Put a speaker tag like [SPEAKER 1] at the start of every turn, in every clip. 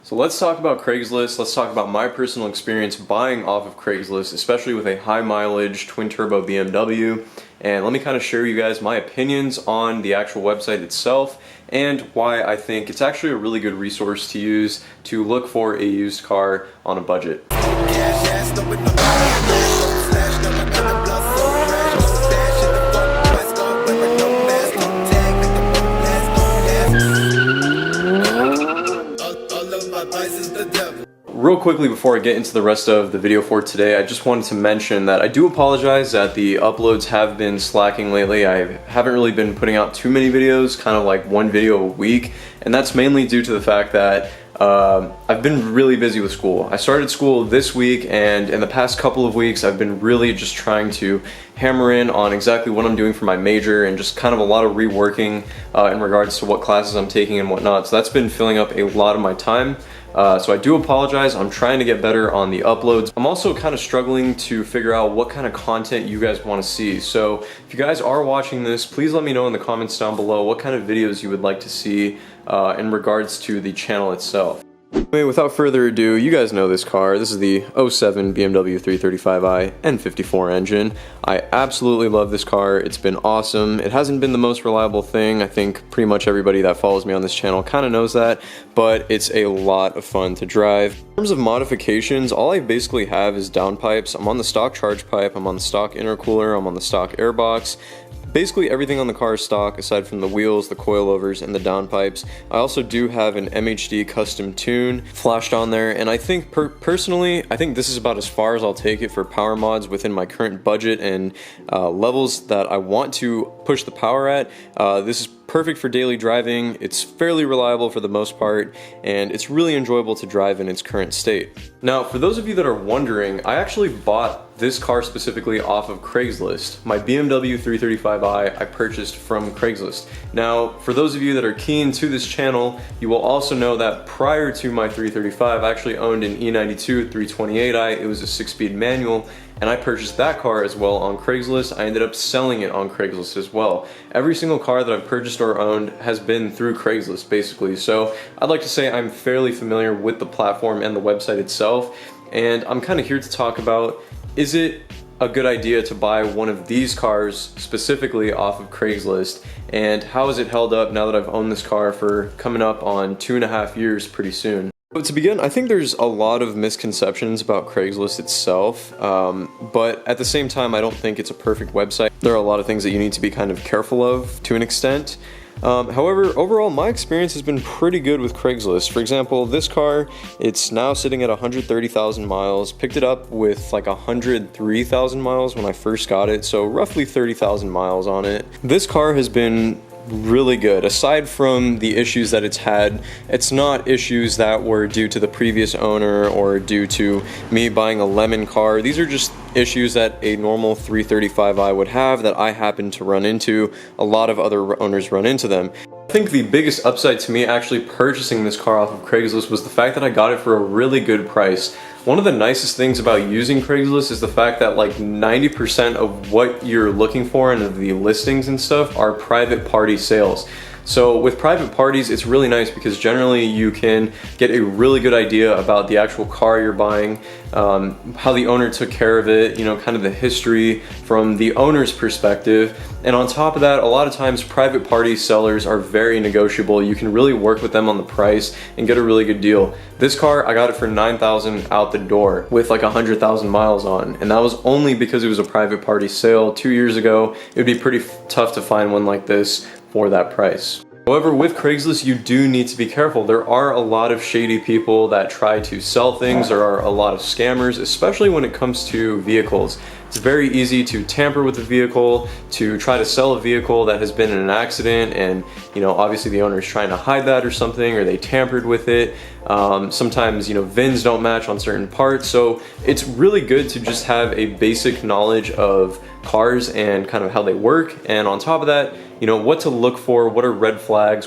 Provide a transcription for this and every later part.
[SPEAKER 1] So let's talk about Craigslist. Let's talk about my personal experience buying off of Craigslist, especially with a high mileage twin turbo BMW. And let me kind of share you guys my opinions on the actual website itself and why I think it's actually a really good resource to use to look for a used car on a budget. Real quickly before I get into the rest of the video for today, I just wanted to mention that I do apologize that the uploads have been slacking lately. I haven't really been putting out too many videos, kind of like one video a week, and that's mainly due to the fact that I've been really busy with school. I started school this week, and in the past couple of weeks I've been really just trying to hammer in on exactly what I'm doing for my major and just kind of a lot of reworking in regards to what classes I'm taking and whatnot. So that's been filling up a lot of my time. So I do apologize. I'm trying to get better on the uploads. I'm also kind of struggling to figure out what kind of content you guys want to see. So if you guys are watching this, please let me know in the comments down below what kind of videos you would like to see in regards to the channel itself. Anyway, without further ado, you guys know this car. This is the '07 BMW 335i N54 engine. I absolutely love this car. It's been awesome. It hasn't been the most reliable thing. I think pretty much everybody that follows me on this channel kind of knows that, but it's a lot of fun to drive. In terms of modifications, all I basically have is downpipes. I'm on the stock charge pipe, I'm on the stock intercooler, I'm on the stock airbox. Basically everything on the car is stock aside from the wheels, the coilovers, and the downpipes. I also do have an MHD custom tune flashed on there, and I think personally, I think this is about as far as I'll take it for power mods within my current budget and levels that I want to push the power at. This is perfect for daily driving. It's fairly reliable for the most part, and it's really enjoyable to drive in its current state. Now, for those of you that are wondering, I actually bought this car specifically off of Craigslist. My BMW 335i I purchased from Craigslist. Now, for those of you that are keen to this channel, you will also know that prior to my 335, I actually owned an E92 328i. It was a 6-speed manual, and I purchased that car as well on Craigslist. I ended up selling it on Craigslist as well. Every single car that I've purchased or owned has been through Craigslist, basically. So I'd like to say I'm fairly familiar with the platform and the website itself, and I'm kind of here to talk about, is it a good idea to buy one of these cars specifically off of Craigslist, and how has it held up now that I've owned this car for coming up on 2.5 years pretty soon. But to begin, I think there's a lot of misconceptions about Craigslist itself, but at the same time I don't think it's a perfect website. There are a lot of things that you need to be kind of careful of to an extent. However, overall my experience has been pretty good with Craigslist. For example, this car, it's now sitting at 130,000 miles, picked it up with like 103,000 miles when I first got it, so roughly 30,000 miles on it. This car has been really good. Aside from the issues that it's had, it's not issues that were due to the previous owner or due to me buying a lemon car. These are just issues that a normal 335i would have that I happen to run into. A lot of other owners run into them. I think the biggest upside to me actually purchasing this car off of Craigslist was the fact that I got it for a really good price. One of the nicest things about using Craigslist is the fact that like 90% of what you're looking for and of the listings and stuff are private party sales. So with private parties, it's really nice because generally you can get a really good idea about the actual car you're buying, how the owner took care of it, you know, kind of the history from the owner's perspective. And on top of that, a lot of times private party sellers are very negotiable. You can really work with them on the price and get a really good deal. This car, I got it for $9,000 out the door with like 100,000 miles on, and that was only because it was a private party sale 2 years ago. It would be pretty tough to find one like this for that price. However, with Craigslist, you do need to be careful. There are a lot of shady people that try to sell things. There are a lot of scammers, especially when it comes to vehicles. It's very easy to tamper with a vehicle, to try to sell a vehicle that has been in an accident, and you know, obviously the owner is trying to hide that or something, or they tampered with it. Sometimes, you know, VINs don't match on certain parts, so it's really good to just have a basic knowledge of cars and kind of how they work, and on top of that, you know, what to look for, what are red flags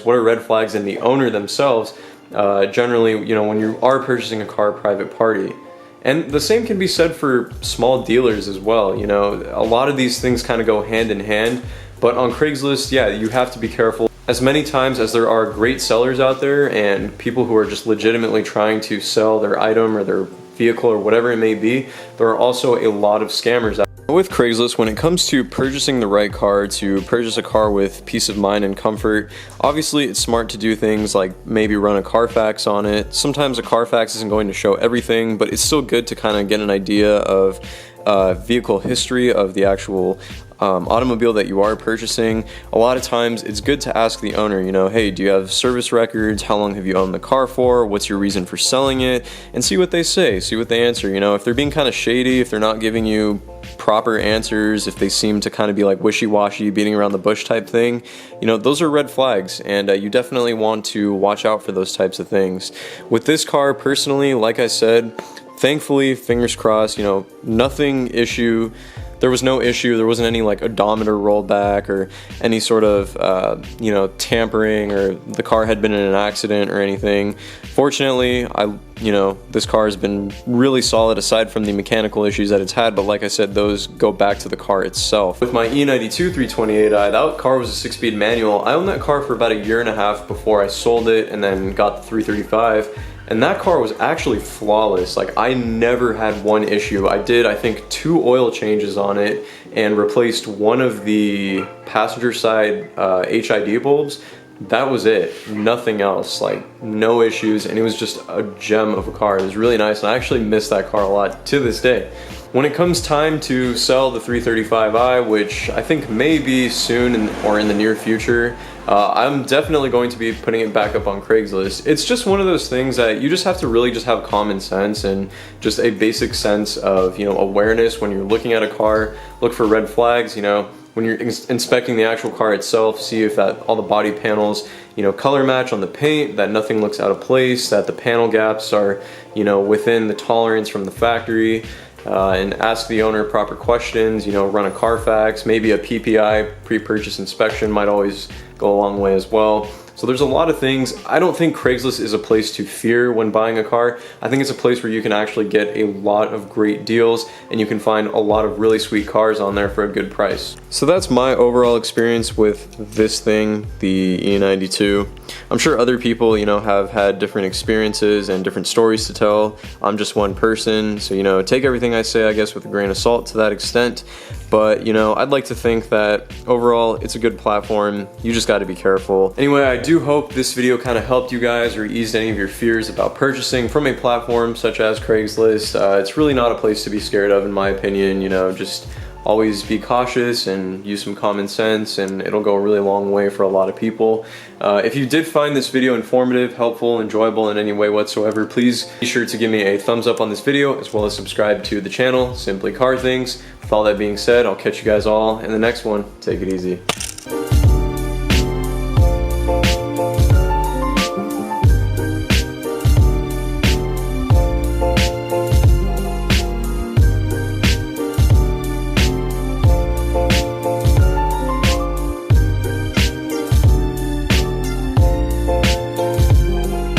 [SPEAKER 1] in the owner themselves, generally, you know, when you are purchasing a car private party. And the same can be said for small dealers as well. You know, a lot of these things kind of go hand in hand, but on Craigslist, yeah, you have to be careful. As many times as there are great sellers out there and people who are just legitimately trying to sell their item or their vehicle or whatever it may be, there are also a lot of scammers out there. With Craigslist, when it comes to purchasing the right car, to purchase a car with peace of mind and comfort, obviously it's smart to do things like maybe run a Carfax on it. Sometimes a Carfax isn't going to show everything, but it's still good to kind of get an idea of vehicle history of the actual automobile that you are purchasing. A lot of times it's good to ask the owner, you know, hey, do you have service records? How long have you owned the car for? What's your reason for selling it? And see what they say, see what they answer. You know, if they're being kind of shady, if they're not giving you proper answers, if they seem to kind of be like wishy-washy, beating around the bush type thing, you know, those are red flags, and you definitely want to watch out for those types of things. With this car, personally, like I said, thankfully, fingers crossed, you know, there was no issue. There wasn't any like odometer rollback or any sort of, you know, tampering, or the car had been in an accident or anything. Fortunately, this car has been really solid aside from the mechanical issues that it's had, but like I said, those go back to the car itself. With my E92 328i, that car was a 6-speed manual. I owned that car for about 1.5 years before I sold it and then got the 335. And that car was actually flawless. Like, I never had one issue. I did, I think, 2 oil changes on it and replaced one of the passenger side HID bulbs. That was it, nothing else, like no issues, and it was just a gem of a car. It was really nice, and I actually miss that car a lot to this day. When it comes time to sell the 335i, which I think may be soon or in the near future, I'm definitely going to be putting it back up on Craigslist. It's just one of those things that you just have to really just have common sense and just a basic sense of, you know, awareness when you're looking at a car. Look for red flags, you know, when you're inspecting the actual car itself, see if that all the body panels, you know, color match on the paint, that nothing looks out of place, that the panel gaps are, you know, within the tolerance from the factory. And ask the owner proper questions, you know, run a Carfax, maybe a PPI, pre-purchase inspection, might always go a long way as well. So there's a lot of things. I don't think Craigslist is a place to fear when buying a car. I think it's a place where you can actually get a lot of great deals and you can find a lot of really sweet cars on there for a good price. So that's my overall experience with this thing, the E92. I'm sure other people, you know, have had different experiences and different stories to tell. I'm just one person, so, you know, take everything I say, I guess, with a grain of salt to that extent. But, you know, I'd like to think that overall it's a good platform. You just got to be careful. Anyway, I do hope this video kind of helped you guys or eased any of your fears about purchasing from a platform such as Craigslist. It's really not a place to be scared of, in my opinion. You know, just always be cautious and use some common sense, and it'll go a really long way for a lot of people. If you did find this video informative, helpful, enjoyable in any way whatsoever, please be sure to give me a thumbs up on this video, as well as subscribe to the channel, Simply Car Things. With all that being said, I'll catch you guys all in the next one. Take it easy.